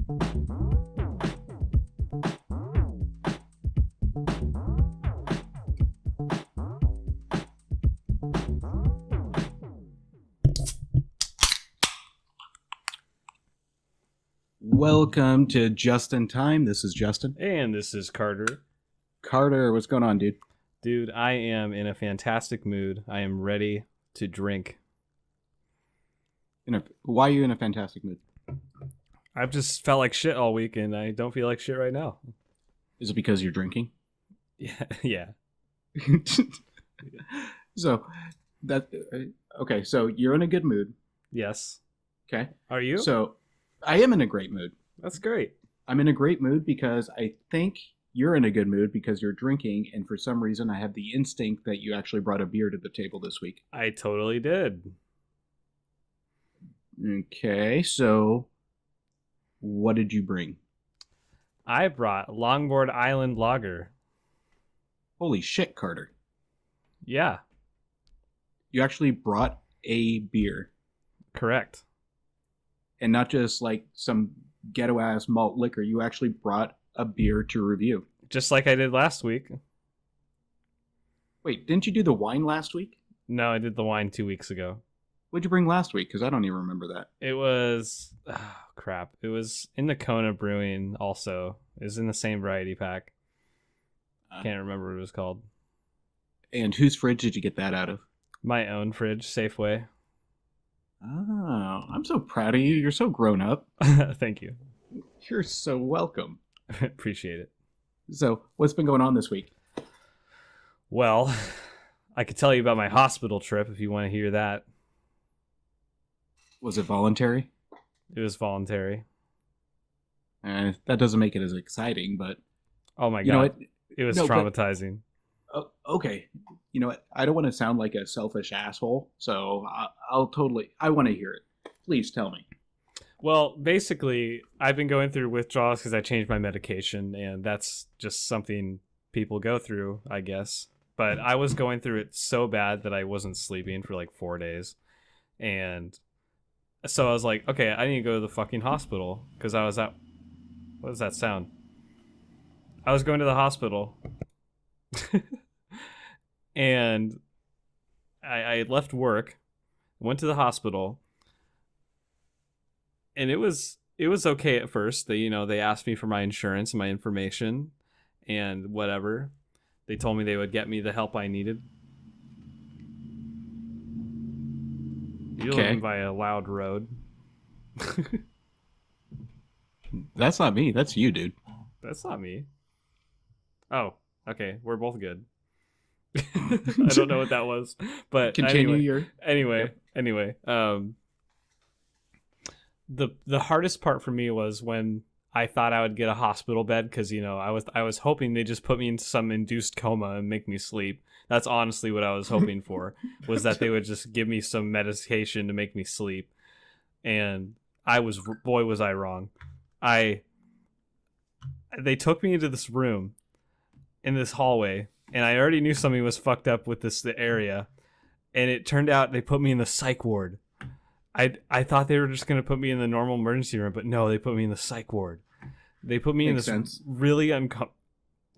Welcome to Just in Time. This is Justin. And this is Carter. Carter, what's going on, dude? Dude, I am in a fantastic mood. I am ready to drink. Why are you in a fantastic mood? I've just felt like shit all week, and I don't feel like shit right now. Is it because you're drinking? Yeah. So, okay, so you're in a good mood. Yes. Okay. Are you? So, I am in a great mood. That's great. I'm in a great mood because I think you're in a good mood because you're drinking, and for some reason I have the instinct that you actually brought a beer to the table this week. I totally did. Okay, so what did you bring? I brought Longboard Island Lager. Holy shit, Carter. Yeah. You actually brought a beer. Correct. And not just like some ghetto-ass malt liquor. You actually brought a beer to review. Just like I did last week. Wait, didn't you do the wine last week? No, I did the wine 2 weeks ago. What'd you bring last week? Because I don't even remember that. It was... Oh, crap. It was in the Kona Brewing also. It was in the same variety pack. Can't remember what it was called. And whose fridge did you get that out of? My own fridge, Safeway. Oh, I'm so proud of you. You're so grown up. Thank you. You're so welcome. Appreciate it. So, what's been going on this week? Well, I could tell you about my hospital trip if you want to hear that. Was it voluntary? It was voluntary. That doesn't make it as exciting, but... Oh my God. You know what? It was traumatizing. Oh, okay. You know what? I don't want to sound like a selfish asshole, so I want to hear it. Please tell me. Well, basically, I've been going through withdrawals because I changed my medication, and that's just something people go through, I guess. But I was going through it so bad that I wasn't sleeping for like 4 days. And so I was like, okay, I need to go to the fucking hospital because I was at... What does that sound? I was going to the hospital. And I left work, went to the hospital, and it was okay at first. They asked me for my insurance and my information and whatever. They told me they would get me the help I needed. You're living by a loud road. That's not me. That's you, dude. That's not me. Oh, okay. We're both good. I don't know what that was, but Continue anyway. The hardest part for me was when I thought I would get a hospital bed because I was hoping they just put me into some induced coma and make me sleep. That's honestly what I was hoping for, was that they would just give me some medication to make me sleep. And boy was I wrong. They took me into this room in this hallway, and I already knew something was fucked up with the area, and it turned out they put me in the psych ward. I thought they were just going to put me in the normal emergency room, but no, they put me in the psych ward. They put me in this really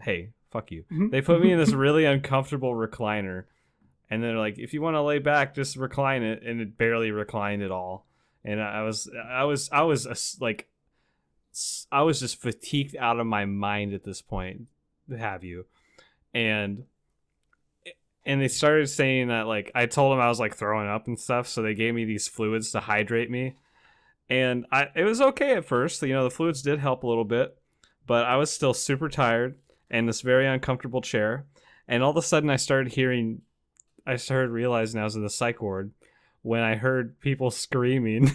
Hey, fuck you. Mm-hmm. They put me in this really uncomfortable recliner, and they're like, if you want to lay back, just recline it, and it barely reclined at all. And I was just fatigued out of my mind at this point. Have you? And they started saying that, like, I told them I was like throwing up and stuff, so they gave me these fluids to hydrate me. And it was okay at first. The fluids did help a little bit, but I was still super tired and this very uncomfortable chair. And all of a sudden I started realizing I was in the psych ward when I heard people screaming.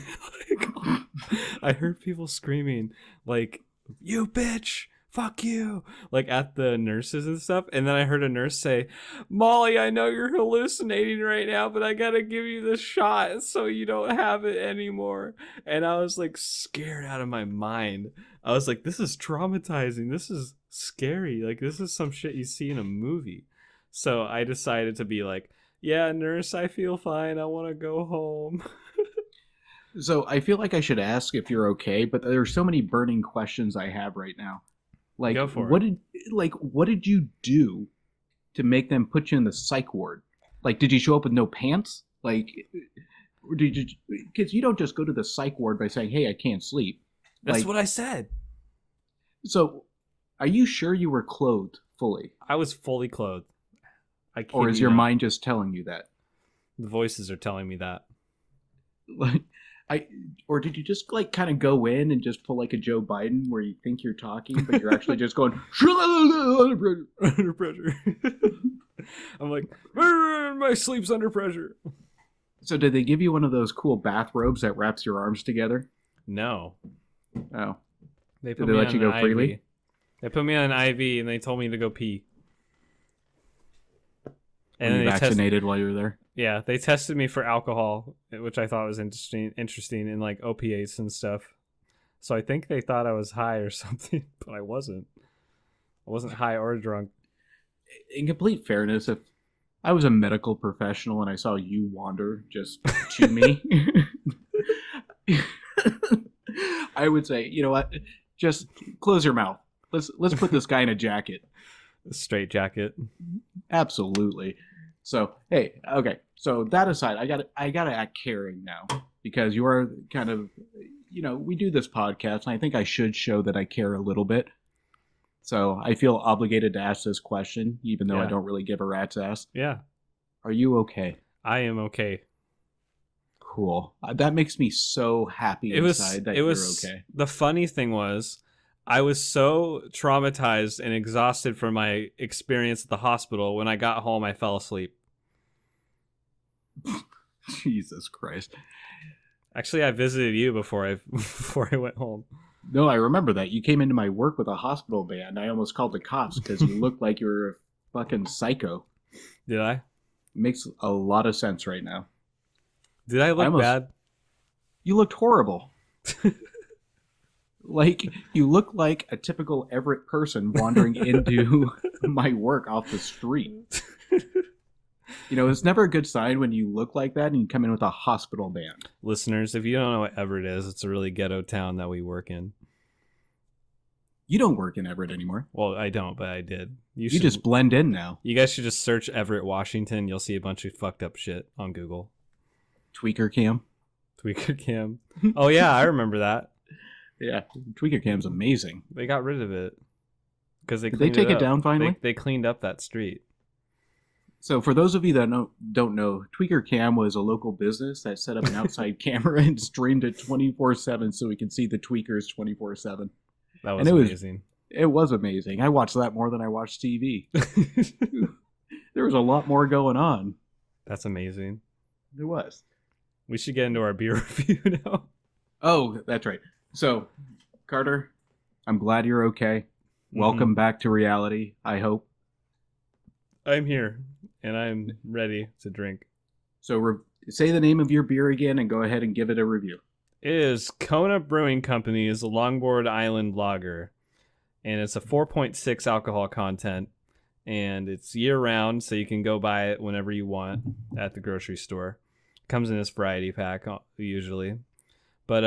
I heard people screaming like, "You bitch! Fuck you," like at the nurses and stuff. And then I heard a nurse say, "Molly, I know you're hallucinating right now, but I gotta give you the shot so you don't have it anymore." And I was like scared out of my mind. I was like, this is traumatizing. This is scary. Like, this is some shit you see in a movie. So I decided to be like, "Yeah, nurse, I feel fine. I want to go home." So I feel like I should ask if you're okay, but there are so many burning questions I have right now. Like, Go for it. what did you do to make them put you in the psych ward? Like, did you show up with no pants? Like, or did you? Because you don't just go to the psych ward by saying, "Hey, I can't sleep." That's Like, what I said. so are you sure you were clothed fully, I was fully clothed. I or kid is you your not. mind just telling you that? The voices are telling me that. Like, I or did you just like kind of go in and just pull like a Joe Biden where you think you're talking, but you're actually just going Under pressure. I'm like, my sleep's under pressure. So did they give you one of those cool bathrobes that wraps your arms together? No. Oh. They Did they let you go freely? IV. They put me on an IV and they told me to go pee. And were you vaccinated while you were there? Yeah, they tested me for alcohol, which I thought was interesting, and like opiates and stuff. So I think they thought I was high or something, but I wasn't. I wasn't high or drunk. In complete fairness, if I was a medical professional and I saw you wander just to me, I would say, you know what? Just close your mouth. Let's put this guy in a jacket. Straight jacket. Absolutely. So hey, okay. So that aside, I gotta act caring now because you are kind of, we do this podcast, and I think I should show that I care a little bit. So I feel obligated to ask this question, even though I don't really give a rat's ass. Yeah. Are you okay? I am okay. Cool. That makes me so happy inside that you're okay. The funny thing was, I was so traumatized and exhausted from my experience at the hospital. When I got home, I fell asleep. Jesus Christ. Actually, I visited you before I went home. No, I remember that. You came into my work with a hospital band. I almost called the cops because you looked like you were a fucking psycho. Did I? Makes a lot of sense right now. Did I look bad? You looked horrible. Like, you look like a typical Everett person wandering into my work off the street. It's never a good sign when you look like that and you come in with a hospital band. Listeners, if you don't know what Everett is, it's a really ghetto town that we work in. You don't work in Everett anymore. Well, I don't, but I did. You just blend in now. You guys should just search Everett, Washington. You'll see a bunch of fucked up shit on Google. Tweaker Cam. Tweaker Cam. Oh, yeah, I remember that. Yeah, Tweaker Cam's amazing. They got rid of it. Because Did they take it down finally? They cleaned up that street. So for those of you that don't know, Tweaker Cam was a local business that set up an outside camera and streamed it 24/7 so we can see the tweakers 24/7. That was amazing. It was amazing. I watched that more than I watched TV. There was a lot more going on. That's amazing. There was. We should get into our beer review now. Oh, that's right. So, Carter, I'm glad you're okay. Welcome back to reality, I hope. I'm here, and I'm ready to drink. So say the name of your beer again and go ahead and give it a review. It is Kona Brewing Company's Longboard Island Lager, and it's a 4.6 alcohol content, and it's year-round, so you can go buy it whenever you want at the grocery store. It comes in this variety pack, usually. But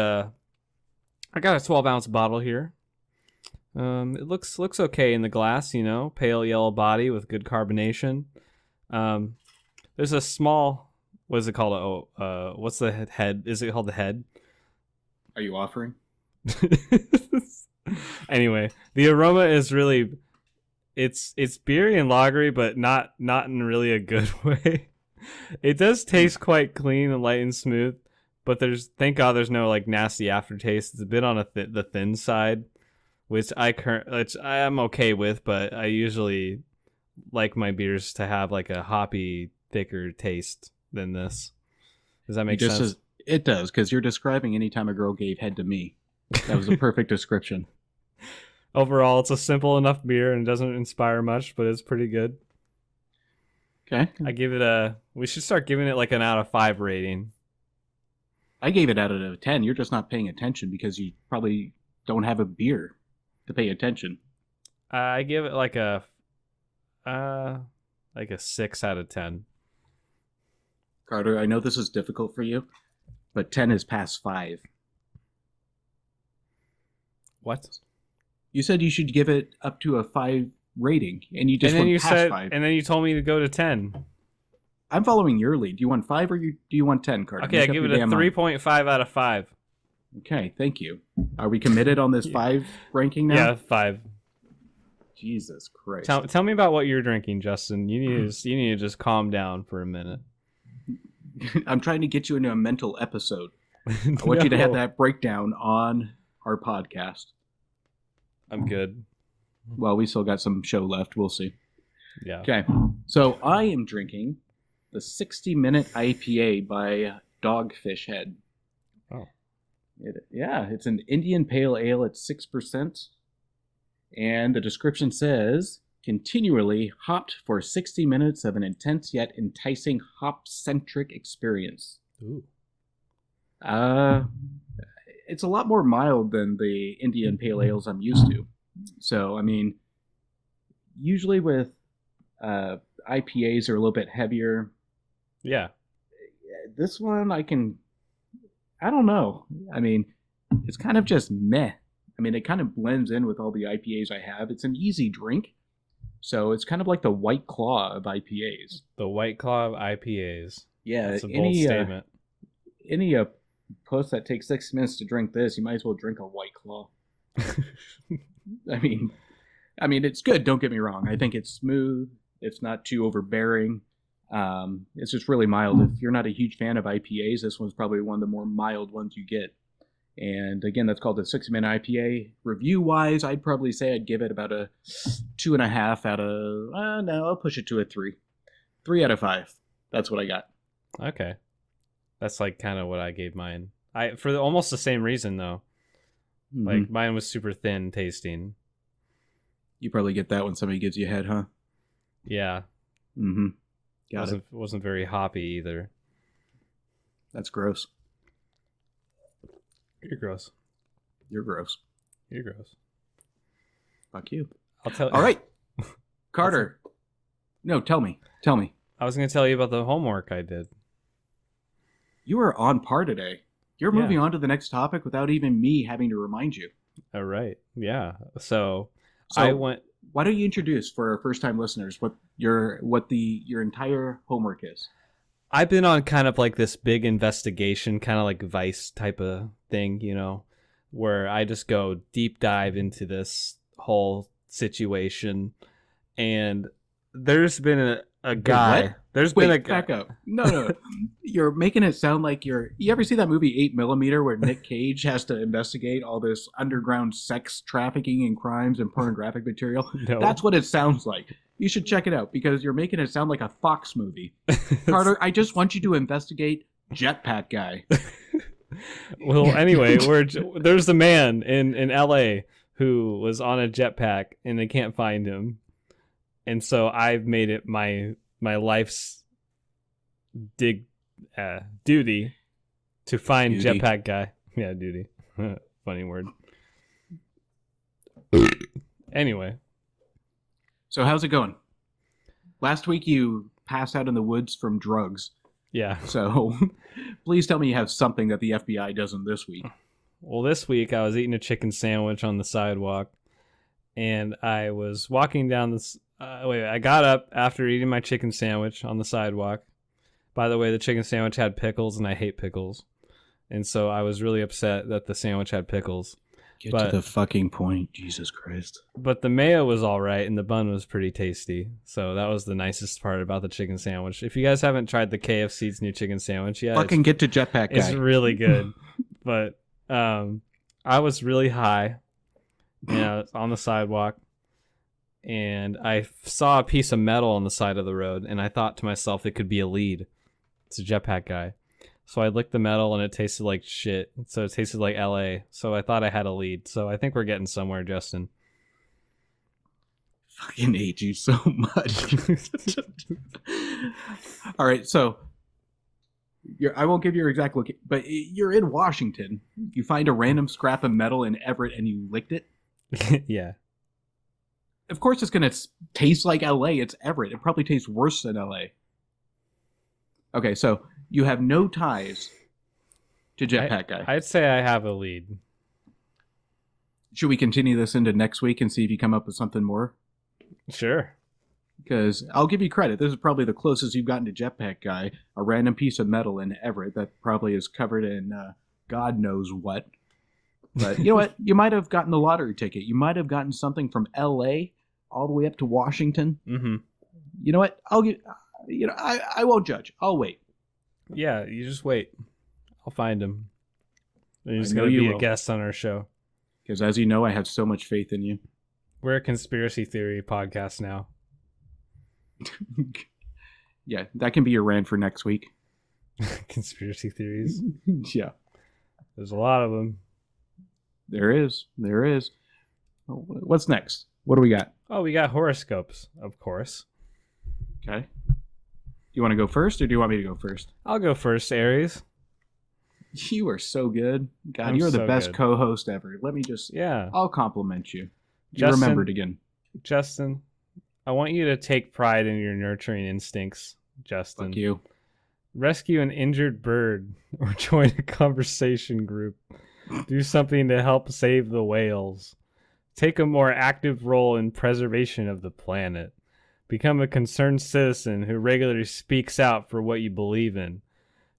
I got a 12-ounce bottle here. It looks okay in the glass, pale yellow body with good carbonation. There's a small, what is it called? What's the head? Is it called the head? Are you offering? Anyway, the aroma is really, it's beery and lagery, but not in really a good way. It does taste quite clean and light and smooth, but thank God there's no like nasty aftertaste. It's a bit on the thin side, which I am okay with, but I usually like my beers to have like a hoppy, thicker taste than this. Does that make sense? It does, because you're describing any time a girl gave head to me. That was a perfect description. Overall, it's a simple enough beer and it doesn't inspire much, but it's pretty good. Okay. I give it we should start giving it like an out of 5 rating. I gave it out of 10. You're just not paying attention because you probably don't have a beer to pay attention. I give it like a 6 out of 10. Carter, I know this is difficult for you, but 10 is past 5. What? You said you should give it up to a 5 rating, and you just and then went you past said, 5. and then you told me to go to 10. I'm following your lead. Do you want 5 or do you want 10, Carter? Okay, I give it a 3.5 out of 5. Okay, thank you. Are we committed on this 5 ranking now? Yeah, 5. Jesus Christ. Tell me about what you're drinking, Justin. You need to just calm down for a minute. I'm trying to get you into a mental episode. I want you to have that breakdown on our podcast. I'm good. Well, we still got some show left. We'll see. Yeah. Okay. So I am drinking the 60-minute IPA by Dogfish Head. Oh. It's an Indian Pale Ale at 6%. And the description says, continually hopped for 60 minutes of an intense yet enticing hop-centric experience. Ooh. It's a lot more mild than the Indian Pale Ales I'm used to. So, I mean, usually with IPAs are a little bit heavier. Yeah. This one, I don't know. I mean, it's kind of just meh. I mean, it kind of blends in with all the IPAs I have. It's an easy drink. So it's kind of like the White Claw of IPAs. The White Claw of IPAs. Yeah. That's a bold statement. Any post that takes 6 minutes to drink this, you might as well drink a White Claw. I mean, it's good. Don't get me wrong. I think it's smooth. It's not too overbearing. It's just really mild. If you're not a huge fan of IPAs, this one's probably one of the more mild ones you get. And again, that's called a 60-minute IPA. Review-wise, I'd probably say I'd give it about a 2.5 out of... no, I'll push it to a 3. 3 out of 5. That's what I got. Okay. That's like kind of what I gave mine. For almost the same reason, though. Mm-hmm. Like, mine was super thin tasting. You probably get that when somebody gives you a head, huh? Yeah. Mm-hmm. Wasn't very hoppy either. That's gross. You're gross. You're gross. You're gross. Fuck you. I'll tell. All right, Carter. No, tell me. I was going to tell you about the homework I did. You were on par today. You're moving on to the next topic without even me having to remind you. All right. Yeah. So I went. Why don't you introduce for our first-time listeners what your entire homework is? I've been on kind of like this big investigation, kind of like Vice type of thing, where I just go deep dive into this whole situation. And there's been a guy. What? There's been a guy. Back up. No. You're making it sound like you ever see that movie 8mm where Nick Cage has to investigate all this underground sex trafficking and crimes and pornographic material? No. That's what it sounds like. You should check it out because you're making it sound like a Fox movie. Carter, I just want you to investigate Jetpack Guy. Well, anyway, there's a man in LA who was on a jetpack and they can't find him. And so I've made it my life's duty to find Jetpack Guy. Yeah, duty. Funny word. Anyway. So how's it going? Last week you passed out in the woods from drugs. Yeah. So please tell me you have something that the FBI doesn't this week. Well, this week I was eating a chicken sandwich on the sidewalk, and I was walking down this... I got up after eating my chicken sandwich on the sidewalk. By the way, the chicken sandwich had pickles, and I hate pickles. And so I was really upset that the sandwich had pickles. Get to the fucking point, Jesus Christ. But the mayo was all right, and the bun was pretty tasty. So that was the nicest part about the chicken sandwich. If you guys haven't tried the KFC's new chicken sandwich yet, fucking get to Jetpack Guy. It's really good. But I was really high, on the sidewalk, and I saw a piece of metal on the side of the road, and I thought to myself it could be a lead. It's a Jetpack Guy. So I licked the metal, and it tasted like shit. So it tasted like LA. So I thought I had a lead. So I think we're getting somewhere, Justin. Fucking hate you so much. All right, so I won't give your exact location, but you're in Washington. You find a random scrap of metal in Everett, and you licked it? Yeah. Of course it's going to taste like LA. It's Everett. It probably tastes worse than LA. Okay, so you have no ties to Jetpack Guy. I'd say I have a lead. Should we continue this into next week and see if you come up with something more? Sure. Because I'll give you credit. This is probably the closest you've gotten to Jetpack Guy, a random piece of metal in Everett that probably is covered in God knows what. But you know what? You might have gotten the lottery ticket. You might have gotten something from L.A. all the way up to Washington. Mm-hmm. You know what? I'll give. You know, I won't judge. I'll wait. Yeah, you just wait. I'll find him. He's I know going to you be a will. guest on our show. Because as you know, I have so much faith in you. We're a conspiracy theory podcast now. Yeah, that can be your rant for next week. Conspiracy theories. Yeah, There's a lot of them. there is. There is. What's next? What do we got? Oh, we got horoscopes, of course. Okay. You want to go first, or do you want me to go first? I'll go first, Aries. You are so good. God, I'm you're the so best good. co-host ever. Let me just... Yeah. I'll compliment you. You Justin- remembered again. Justin, I want you to take pride in your nurturing instincts, Justin. Fuck you. Rescue an injured bird or join a conversation group. Do something to help save the whales. Take a more active role in preservation of the planet. Become a concerned citizen who regularly speaks out for what you believe in.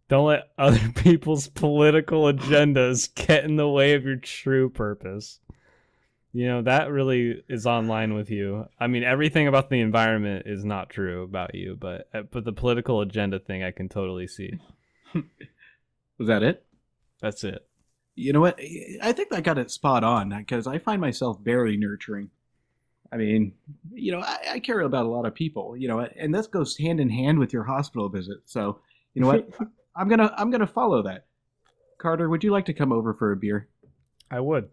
Don't let other people's political agendas get in the way of your true purpose. You know, that really is online with you. I mean, everything about the environment is not true about you, but the political agenda thing I can totally see. Was that it? That's it. You know what? I think I got it spot on, because I find myself very nurturing. I mean, you know, I care about a lot of people, you know, and this goes hand in hand with your hospital visit. So, you know what? I'm gonna follow that. Carter, would you like to come over for a beer? I would.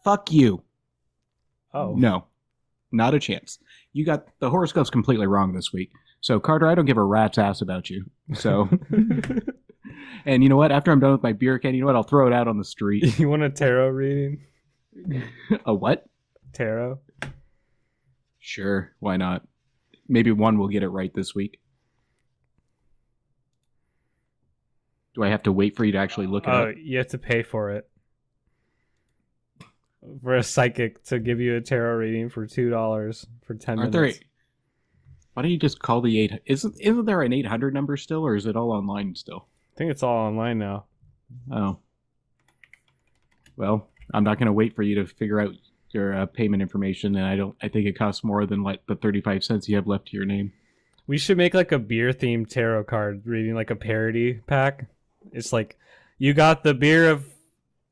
Fuck you. Oh. No, not a chance. You got the horoscopes completely wrong this week. So, Carter, I don't give a rat's ass about you. So, and you know what? After I'm done with my beer can, you know what? I'll throw it out on the street. You want a tarot reading? A what? Tarot? Sure, why not? Maybe one will get it right this week. Do I have to wait for you to actually look it Oh, up? you have to pay for it. For a psychic to give you a tarot reading for $2 for 10 Aren't minutes. there? Why don't you just call the 8? Isn't there an 800 number still, or is it all online still? I think it's all online now. Oh. Well, I'm not going to wait for you to figure out your payment information, and I think it costs more than like the 35 cents you have left to your name. We should make like a beer themed tarot card reading, like a parody pack. It's like, you got the beer of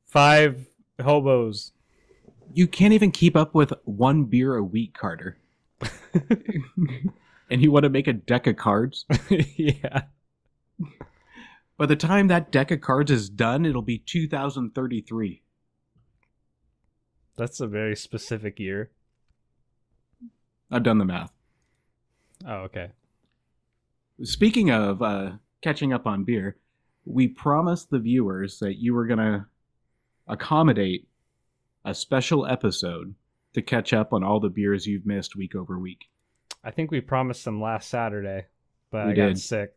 5 hobos. You can't even keep up with one beer a week, Carter. And you want to make a deck of cards? Yeah. By the time that deck of cards is done, it'll be 2033. That's a very specific year. I've done the math. Oh, okay. Speaking of catching up on beer, we promised the viewers that you were going to accommodate a special episode to catch up on all the beers you've missed week over week. I think we promised them last Saturday, but We I got did. sick.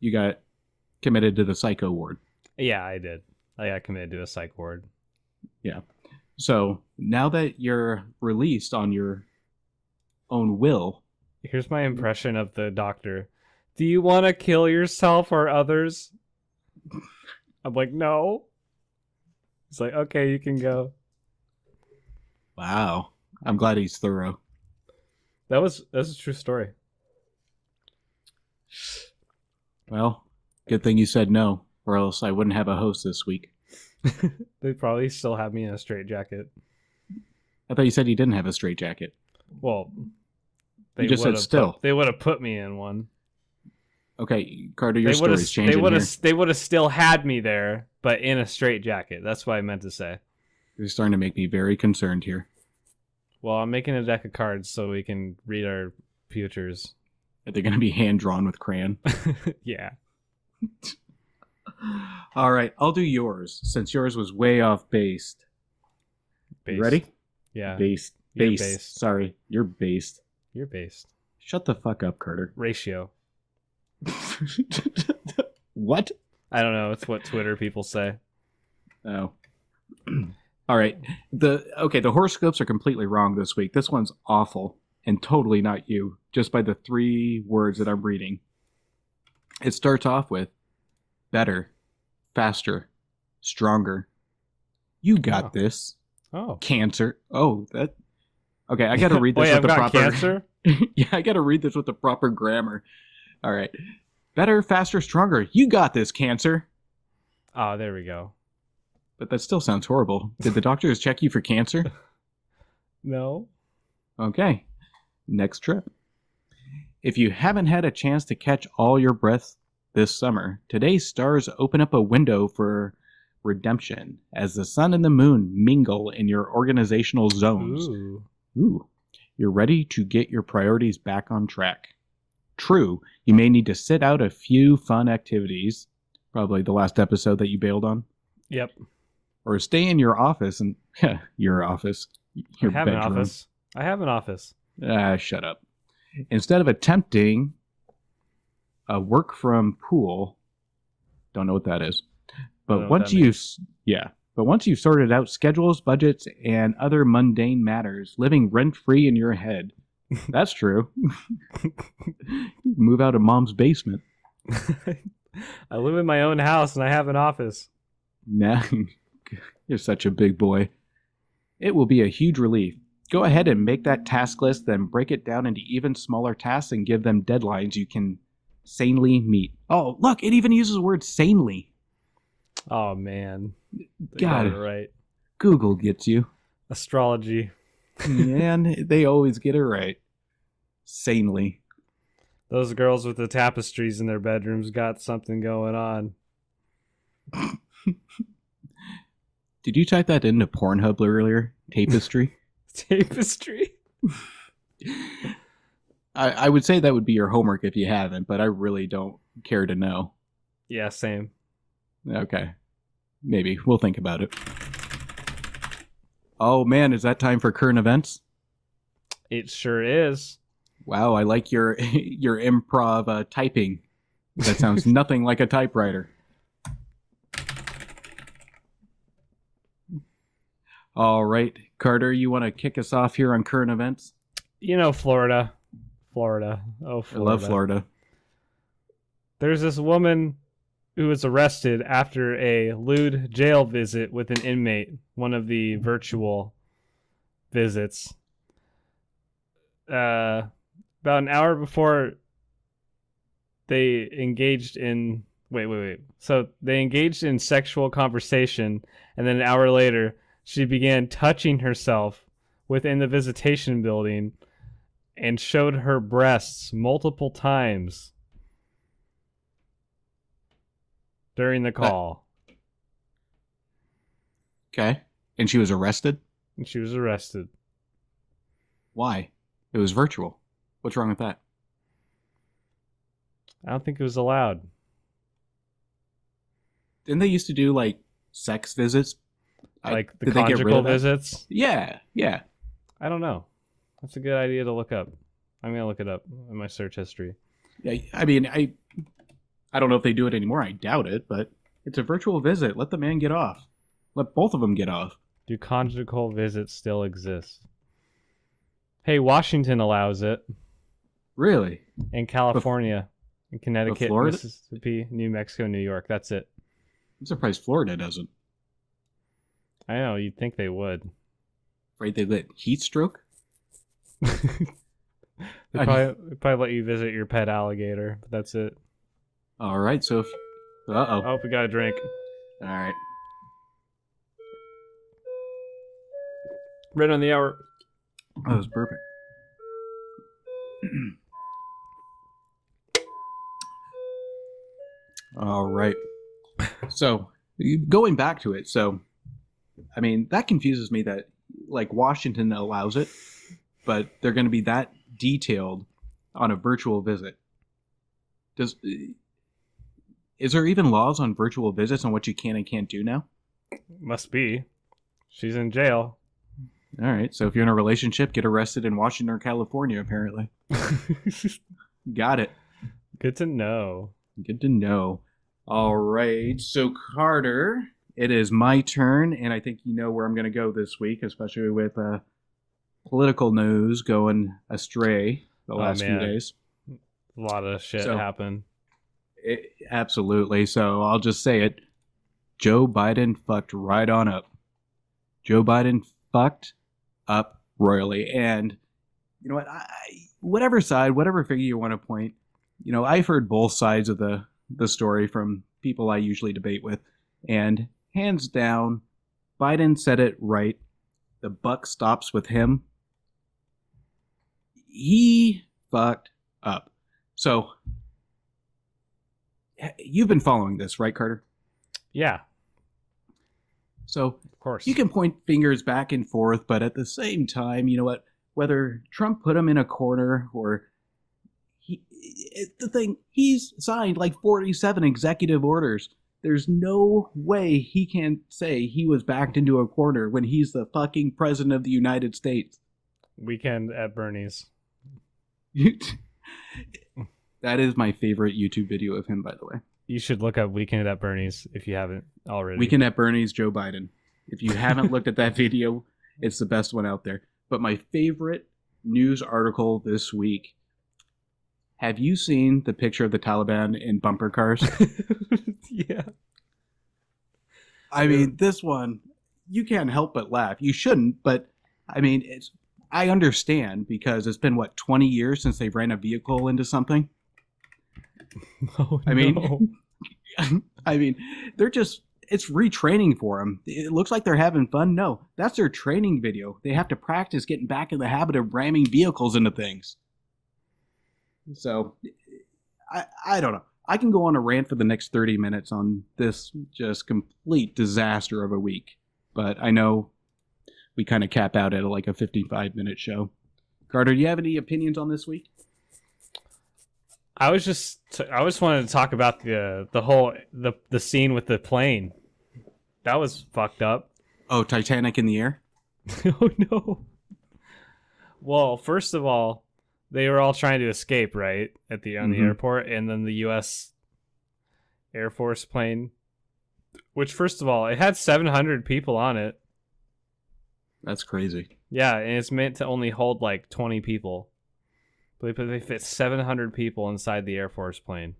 You got committed to the psycho ward. Yeah, I did. I got committed to a psych ward. Yeah. So now that you're released on your own will, Here's my impression of the doctor. Do you want to kill yourself or others? I'm like, no. He's like, okay, you can go. wow, I'm glad he's thorough. That's a true story. Well, good thing you said no, or else I wouldn't have a host this week. They probably still have me in a straitjacket. I thought you said you didn't have a straitjacket. Well, You just said would've still. they would have put me in one. Okay, Carter, your They would story's changing here. They would have still had me there, but in a straitjacket. That's what I meant to say. You're starting to make me very concerned here. Well, I'm making a deck of cards so we can read our futures. Are they going to be hand-drawn with crayon? Yeah. All right, I'll do yours, since yours was way off based. You Based. ready? Yeah. Based. You're Based. based. Sorry, you're based. You're based. Shut the fuck up, Carter. Ratio. What? I don't know. It's what Twitter people say. Oh. All right. The horoscopes are completely wrong this week. This one's awful and totally not you, just by the 3 words that I'm reading. It starts off with better, faster, stronger. You got this. Oh. Cancer. Oh, that. Okay, I got to read this Wait, with I've the got proper. cancer? Yeah, I got to read this with the proper grammar. All right. Better, faster, stronger. You got this, Cancer. Oh, there we go. But that still sounds horrible. Did the doctors check you for cancer? No. Okay. Next trip. If you haven't had a chance to catch all your breath this summer, today's stars open up a window for redemption as the sun and the moon mingle in your organizational zones. Ooh. You're ready to get your priorities back on track. True, you may need to sit out a few fun activities, probably the last episode that you bailed on. Yep. Or stay in your office and your office. Your I have bedroom. an office. I have an office. Shut up. Instead of attempting a work from pool, don't know what that is. But once you've sorted out schedules, budgets, and other mundane matters, living rent-free in your head. That's true. Move out of mom's basement. I live in my own house and I have an office. Nah, you're such a big boy. It will be a huge relief. Go ahead and make that task list, then break it down into even smaller tasks and give them deadlines you can sanely meet. Oh, look, it even uses the word sanely. Oh, man. They got it right. Google gets you. Astrology. Man, they always get it right. Sanely. Those girls with the tapestries in their bedrooms got something going on. Did you type that into Pornhub earlier? Tapestry? Tapestry? I would say that would be your homework if you haven't, but I really don't care to know. Yeah, same. Okay. Maybe. We'll think about it. Oh, man, is that time for current events? It sure is. Wow, I like your improv typing. That sounds nothing like a typewriter. All right, Carter, you want to kick us off here on current events? You know, Florida. Florida. Oh, Florida. I love Florida. There's this woman who was arrested after a lewd jail visit with an inmate, one of the virtual visits. About an hour before they engaged in... Wait. So they engaged in sexual conversation, and then an hour later, she began touching herself within the visitation building and showed her breasts multiple times during the call. Okay. And she was arrested? And she was arrested. Why? It was virtual. What's wrong with that? I don't think it was allowed. Didn't they used to do, like, sex visits? Like the did they get rid conjugal of that? visits? Yeah. I don't know. That's a good idea to look up. I'm going to look it up in my search history. Yeah, I mean, I don't know if they do it anymore. I doubt it, but it's a virtual visit. Let the man get off. Let both of them get off. Do conjugal visits still exist? Hey, Washington allows it. Really? In California, in Connecticut, Florida? Mississippi, New Mexico, New York. That's it. I'm surprised Florida doesn't. I know, you'd think they would. Right, they let heat stroke? They probably let you visit your pet alligator, but that's it. All right, so if... Uh-oh. Oh, we got a drink. All right. Right on the hour. That was perfect. All right. So, going back to it, so, I mean, that confuses me that, like, Washington allows it, but they're going to be that detailed on a virtual visit. Is there even laws on virtual visits on what you can and can't do now? Must be. She's in jail. All right, so if you're in a relationship, get arrested in Washington or California, apparently. Got it. Good to know. Good to know. All right. So, Carter, it is my turn, and I think you know where I'm going to go this week, especially with political news going astray the Oh last few man, days. a lot of shit So, happened. absolutely. So, I'll just say it. Joe Biden fucked right on up. Joe Biden fucked up royally. And you know what? Whatever side, whatever figure you want to point, I've heard both sides of the story from people I usually debate with, and hands down, Biden said it right. The buck stops with him. He fucked up. So you've been following this, right, Carter? Yeah, So of course. you can point fingers back and forth, but at the same time, you know what? Whether Trump put him in a corner or he's signed like 47 executive orders. There's no way he can say he was backed into a corner when he's the fucking president of the United States. Weekend at Bernie's. That is my favorite YouTube video of him, by the way. You should look up Weekend at Bernie's if you haven't already. Weekend at Bernie's, Joe Biden. If you haven't looked at that video, it's the best one out there. But my favorite news article this week. Have you seen the picture of the Taliban in bumper cars? Yeah. I mean, this one, you can't help but laugh. You shouldn't, but I mean, I understand because it's been, 20 years since they ran a vehicle into something? Oh, I mean, no. it's retraining for them. It looks like they're having fun. No, that's their training video. They have to practice getting back in the habit of ramming vehicles into things. So, I don't know. I can go on a rant for the next 30 minutes on this just complete disaster of a week. But I know we kind of cap out at like a 55-minute show. Carter, do you have any opinions on this week? I just wanted to talk about the whole the scene with the plane. That was fucked up. Oh, Titanic in the air? Oh no. Well, first of all, they were all trying to escape, right, on the airport, and then the U.S. Air Force plane, which, first of all, it had 700 people on it. That's crazy. Yeah, and it's meant to only hold like 20 people. But they fit 700 people inside the Air Force plane.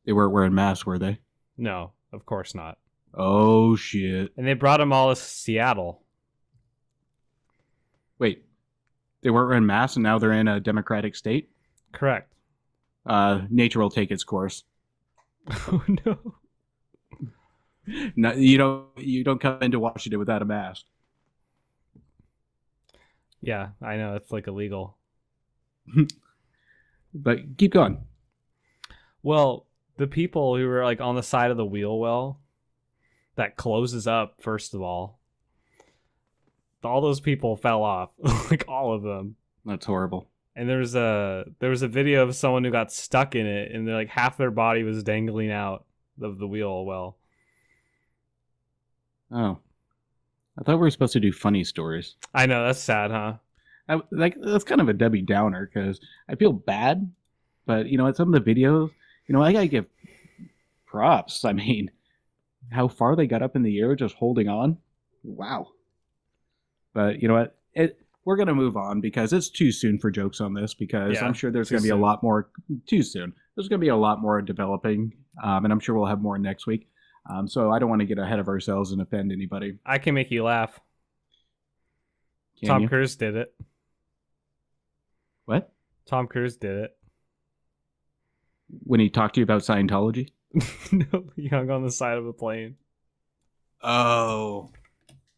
They weren't wearing masks, were they? No, of course not. Oh, shit. And they brought them all to Seattle. Wait. They weren't wearing masks and now they're in a democratic state? Correct. Nature will take its course. Oh, no. No, you don't come into Washington without a mask. Yeah, I know. It's like illegal. But keep going. Well, the people who were like on the side of the wheel well that closes up, first of all those people fell off. Like all of them. That's horrible. And there was a video of someone who got stuck in it, and like half their body was dangling out of the wheel well. Oh. I thought we were supposed to do funny stories. I know, that's sad, huh? That's kind of a Debbie Downer because I feel bad, but at some of the videos, I gotta give props. I mean, how far they got up in the air just holding on. Wow. But you know what? We're gonna move on because it's too soon for jokes on this because Yeah, I'm sure there's too gonna be a soon. lot more too soon. There's gonna be a lot more developing, and I'm sure we'll have more next week. So I don't want to get ahead of ourselves and offend anybody. I can make you laugh. Can Tom you? Cruise did it. What? Tom Cruise did it. When he talked to you about Scientology? No, he hung on the side of a plane. Oh.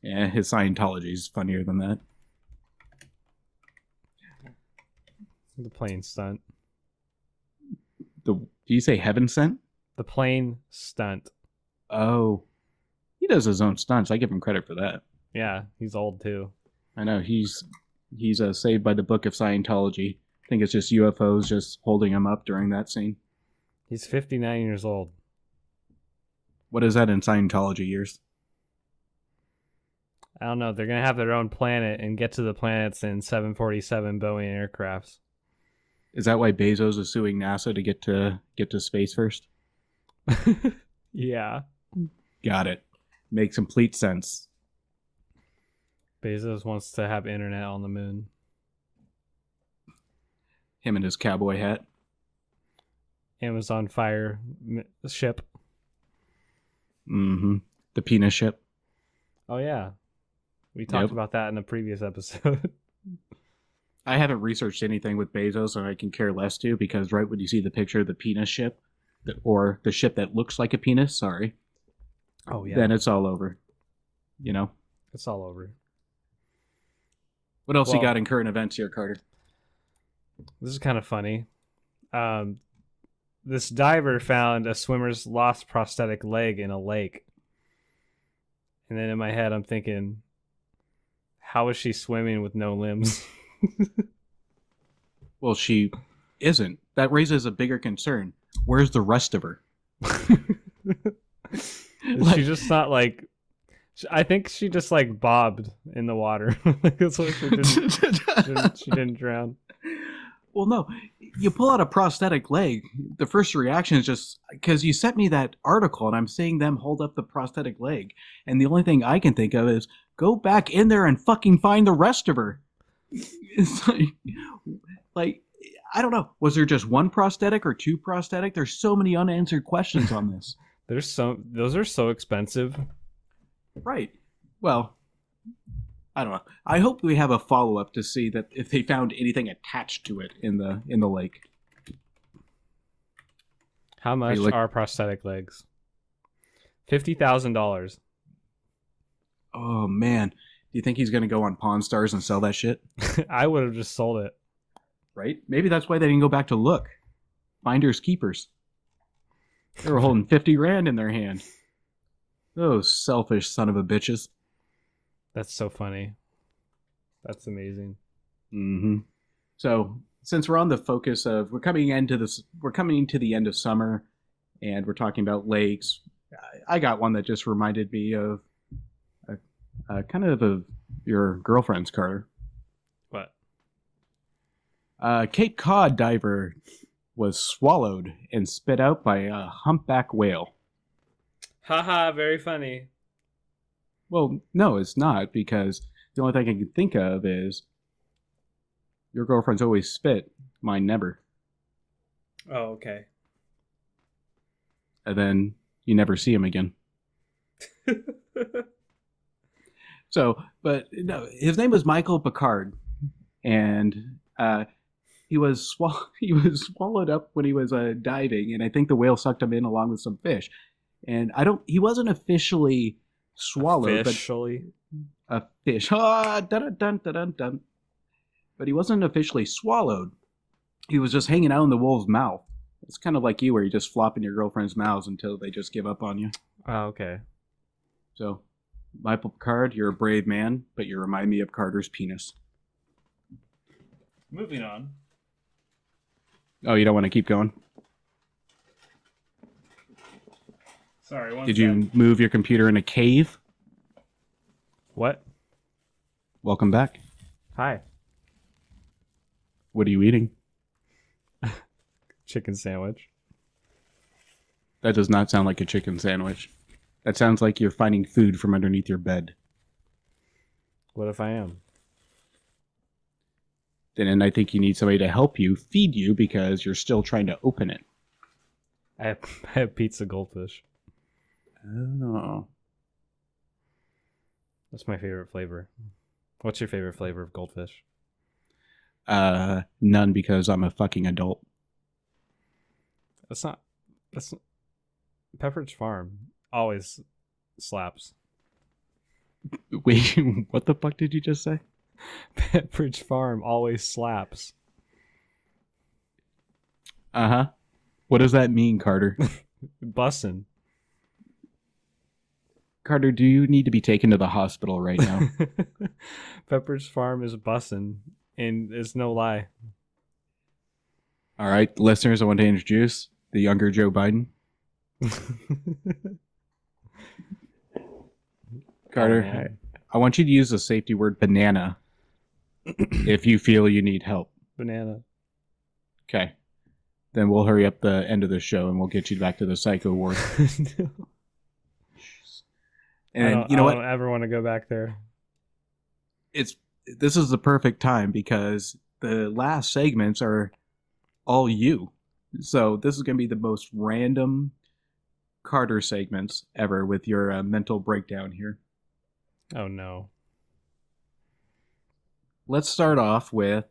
Yeah, his Scientology is funnier than that. The plane stunt. Do you say heaven sent? The plane stunt. Oh. He does his own stunts. I give him credit for that. Yeah, he's old too. I know. He's saved by the book of Scientology. I think it's just UFOs just holding him up during that scene. He's 59 years old. What is that in Scientology years? I don't know. They're going to have their own planet and get to the planets in 747 Boeing aircrafts. Is that why Bezos is suing NASA to get to space first? Yeah. Got it. Makes complete sense. Bezos wants to have internet on the moon. Him and his cowboy hat. Amazon Fire ship. Mm-hmm. The penis ship. Oh, yeah. We talked about that in a previous episode. I haven't researched anything with Bezos, and I can care less to, because right when you see the picture of the penis ship, or the ship that looks like a penis, sorry. Oh, yeah. Then it's all over. You know? It's all over. What else you got in current events here, Carter? This is kind of funny. This diver found a swimmer's lost prosthetic leg in a lake. And then in my head, I'm thinking, how is she swimming with no limbs? Well, she isn't. That raises a bigger concern. Where's the rest of her? She's just not like... I think she just like bobbed in the water. That's why she didn't drown. Well, no. You pull out a prosthetic leg, the first reaction is just... Because you sent me that article, and I'm seeing them hold up the prosthetic leg. And the only thing I can think of is, go back in there and fucking find the rest of her. It's like, I don't know. Was there just one prosthetic or two prosthetic? There's so many unanswered questions on this. Those are so expensive. Right. Well, I don't know. I hope we have a follow-up to see that if they found anything attached to it in the lake. How much are prosthetic legs? $50,000. Oh, man. Do you think he's going to go on Pawn Stars and sell that shit? I would have just sold it. Right? Maybe that's why they didn't go back to look. Finders keepers. They were holding 50 grand in their hand. Those selfish son of a bitches. That's so funny. That's amazing. Mm-hmm. So, since we're on the focus of we're coming to the end of summer, and we're talking about lakes, I got one that just reminded me of kind of your girlfriend's, Carter. What? Cape Cod diver was swallowed and spit out by a humpback whale. Haha, very funny. Well, no, it's not, because the only thing I can think of is your girlfriend's always spit, mine never. Oh, okay. And then you never see him again. So, but no, his name was Michael Picard, and he was swallowed up when he was diving, and I think the whale sucked him in along with some fish. And he wasn't officially swallowed, but a fish. Ah, dun, dun, dun, dun, dun. But he wasn't officially swallowed. He was just hanging out in the wolf's mouth. It's kind of like you, where you just flop in your girlfriend's mouths until they just give up on you. Oh, okay. So, Michael Picard, you're a brave man, but you remind me of Carter's penis. Moving on. Oh, you don't want to keep going? Sorry, Did you move your computer in a cave? What? Welcome back. Hi. What are you eating? Chicken sandwich. That does not sound like a chicken sandwich. That sounds like you're finding food from underneath your bed. What if I am? Then I think you need somebody to help you feed you because you're still trying to open it. I have pizza goldfish. Oh. That's my favorite flavor. What's your favorite flavor of goldfish? None, because I'm a fucking adult. That's not Pepperidge Farm always slaps. Wait, what the fuck did you just say? Pepperidge Farm always slaps. Uh-huh. What does that mean, Carter? Bussin'. Carter, do you need to be taken to the hospital right now? Pepperidge Farm is bussin', and it's no lie. All right, listeners, I want to introduce the younger Joe Biden. Carter, I want you to use the safety word banana if you feel you need help. Banana. Okay. then we'll hurry up the end of the show and we'll get you back to the Psycho Ward. And you know what? I don't ever want to go back there. This is the perfect time because the last segments are all you. So this is going to be the most random Carter segments ever with your mental breakdown here. Oh, no. Let's start off with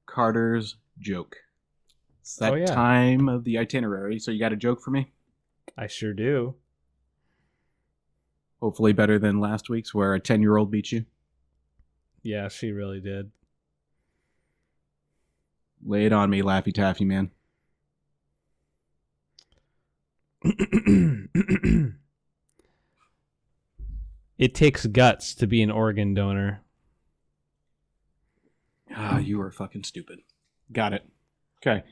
Carter's joke. It's that time of the itinerary. So you got a joke for me? I sure do. Hopefully better than last week's where a 10-year-old beat you. Yeah, she really did. Lay it on me, Laffy Taffy, man. It takes guts to be an organ donor. Ah, you are fucking stupid. Got it. Okay.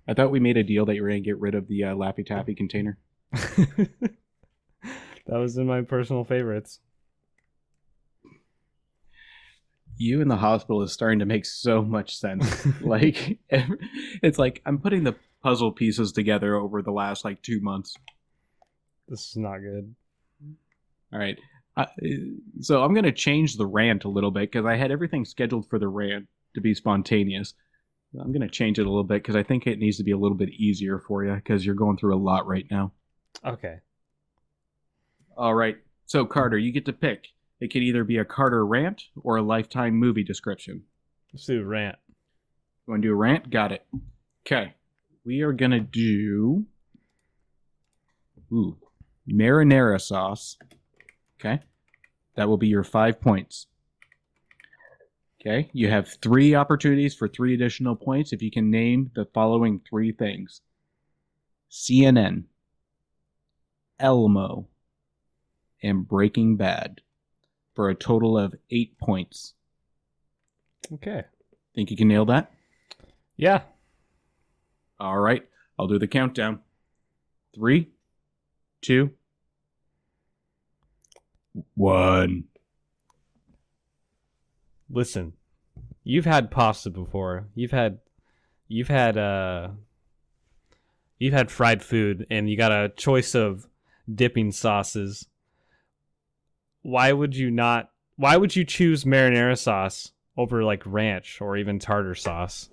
I thought we made a deal that you were going to get rid of the Laffy Taffy container. That was in my personal favorites. You in the hospital is starting to make so much sense. Like, it's like I'm putting the puzzle pieces together over the last 2 months. This is not good. All right. So I'm going to change the rant a little bit because I had everything scheduled for the rant to be spontaneous. I'm going to change it a little bit because I think it needs to be a little bit easier for you because you're going through a lot right now. Okay. All right. So, Carter, you get to pick. It could either be a Carter rant or a Lifetime movie description. Let's do a rant. You want to do a rant? Got it. Okay. We are going to do marinara sauce. Okay. That will be your 5 points. Okay. You have 3 opportunities for 3 additional points if you can name the following 3 things. CNN, Elmo, and Breaking Bad for a total of 8 points. Okay. Think you can nail that? Yeah. All right. I'll do the countdown. 3, 2, 1. Listen, you've had pasta before. You've had fried food, and you got a choice of dipping sauces. Why would you choose marinara sauce over ranch or even tartar sauce?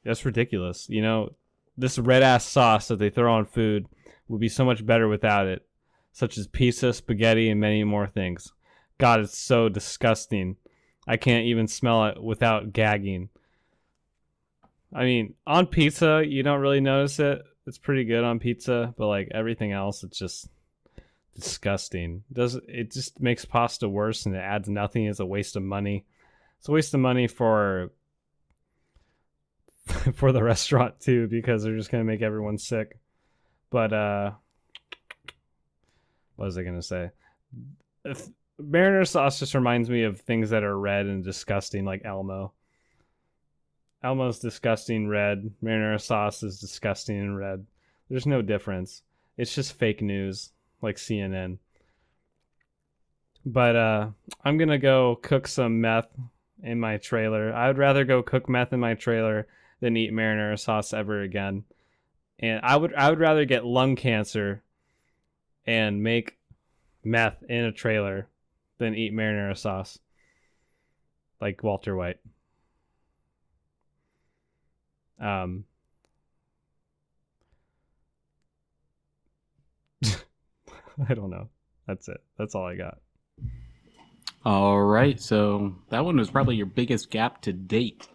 That's ridiculous. This red ass sauce that they throw on food would be so much better without it, such as pizza, spaghetti, and many more things. God, it's so disgusting. I can't even smell it without gagging. I mean, on pizza, you don't really notice it. It's pretty good on pizza, but everything else, it's just disgusting. It just makes pasta worse, and it adds nothing. It's a waste of money. It's a waste of money for the restaurant too, because they're just gonna make everyone sick. But what was I gonna say? Marinara sauce just reminds me of things that are red and disgusting, like Elmo. Elmo's disgusting red. Marinara sauce is disgusting and red. There's no difference. It's just fake news, like CNN. But I'm going to go cook some meth in my trailer. I would rather go cook meth in my trailer than eat marinara sauce ever again. And I would rather get lung cancer and make meth in a trailer than eat marinara sauce. Like Walter White. I don't know. That's it. That's all I got. All right. So that one was probably your biggest gap to date.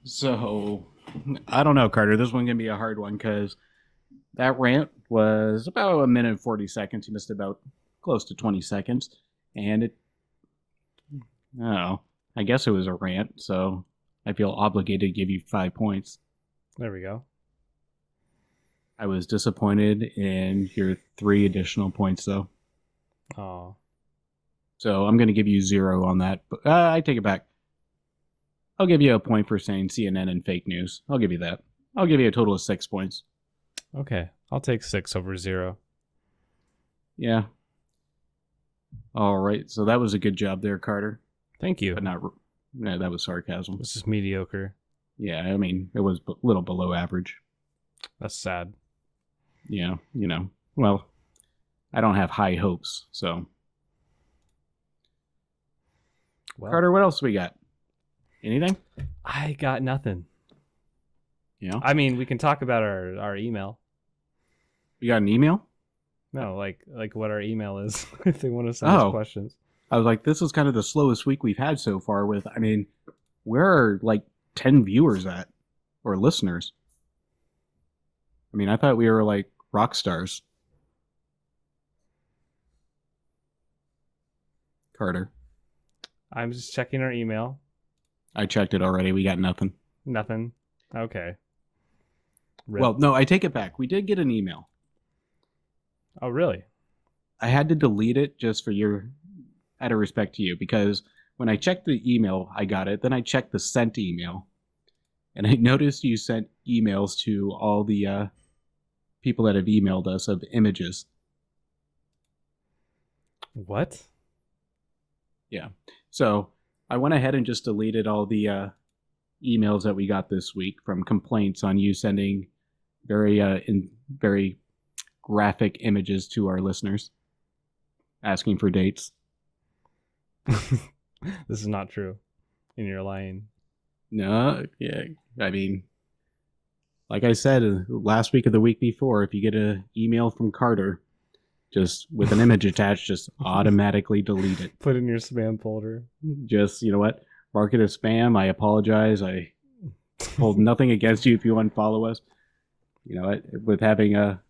So I don't know, Carter. This one's going to be a hard one because that rant was about 1 minute and 40 seconds. You missed about close to 20 seconds. And I guess it was a rant. So I feel obligated to give you 5 points. There we go. I was disappointed in your 3 additional points, though. Oh. So I'm going to give you 0 on that. But I take it back. I'll give you a point for saying CNN and fake news. I'll give you that. I'll give you a total of 6 points. Okay. I'll take 6 over 0. Yeah. All right. So that was a good job there, Carter. Thank you. But that was sarcasm. This is mediocre. Yeah, I mean, it was a little below average. That's sad. Yeah, well, I don't have high hopes. So, Well, Carter, what else we got? Anything? I got nothing. Yeah. I mean, we can talk about our email. You got an email? No, like what our email is if they want to send us questions. I was like, this is kind of the slowest week we've had so far with, I mean, where are like 10 viewers at? Or listeners? I mean, I thought we were like rock stars. Carter. I'm just checking our email. I checked it already. We got nothing. Nothing. Okay. Rip. Well, no, I take it back. We did get an email. Oh, really? I had to delete it just for out of respect to you, because when I checked the email, I got it. Then I checked the sent email, and I noticed you sent emails to all the people that have emailed us of images. What? Yeah. So I went ahead and just deleted all the emails that we got this week from complaints on you sending very graphic images to our listeners, asking for dates. This is not true. And you're lying. No, yeah. I mean, like I said last week or the week before, if you get an email from Carter, just with an image attached, just automatically delete it. Put it in your spam folder. Just, you know what? Mark it as spam. I apologize. I hold nothing against you if you unfollow us. You know, with having an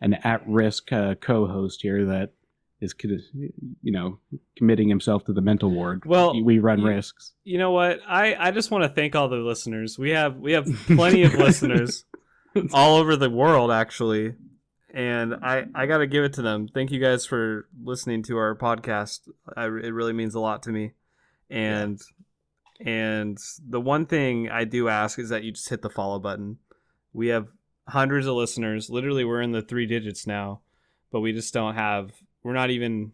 at-risk co-host here that is, committing himself to the mental ward. Well, we run risks. You know what? I just want to thank all the listeners. We have plenty of listeners all over the world, actually. And I got to give it to them. Thank you guys for listening to our podcast. It really means a lot to me. And the one thing I do ask is that you just hit the follow button. We have hundreds of listeners. Literally, we're in the 3 digits now, but we just don't have. We're not even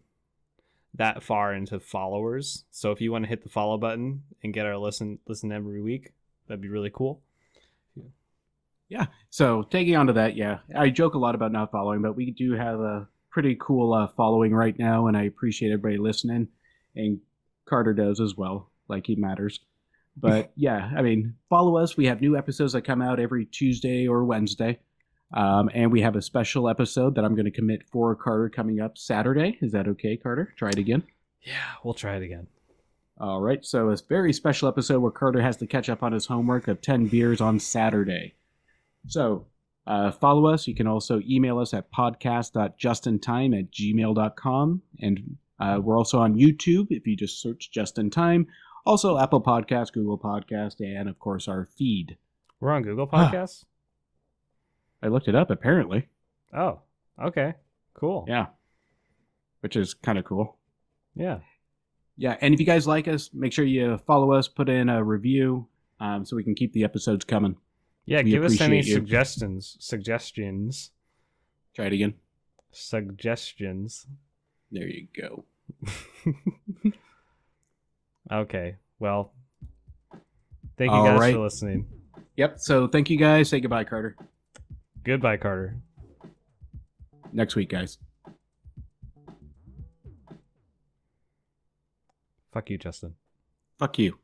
that far into followers. So if you want to hit the follow button and get our listen every week, that'd be really cool. Yeah. So taking on to that, yeah, I joke a lot about not following, but we do have a pretty cool following right now, and I appreciate everybody listening, and Carter does as well, like he matters. But yeah, I mean, follow us. We have new episodes that come out every Tuesday or Wednesday, and we have a special episode that I'm going to commit for Carter coming up Saturday. Is that okay, Carter? Try it again. Yeah, we'll try it again. All right. So a very special episode where Carter has to catch up on his homework of 10 beers on Saturday. So follow us. You can also email us at podcast.justintime@gmail.com. And we're also on YouTube if you just search Just in Time. Also Apple Podcasts, Google Podcasts, and of course our feed. We're on Google Podcasts? I looked it up, apparently. Oh, okay. Cool. Yeah. Which is kind of cool. Yeah. Yeah, and if you guys like us, make sure you follow us, put in a review so we can keep the episodes coming. Yeah, give us any suggestions. Try it again. Suggestions. There you go. Okay. Well, thank you guys for listening. Yep. So thank you guys. Say goodbye, Carter. Goodbye, Carter. Next week, guys. Fuck you, Justin. Fuck you.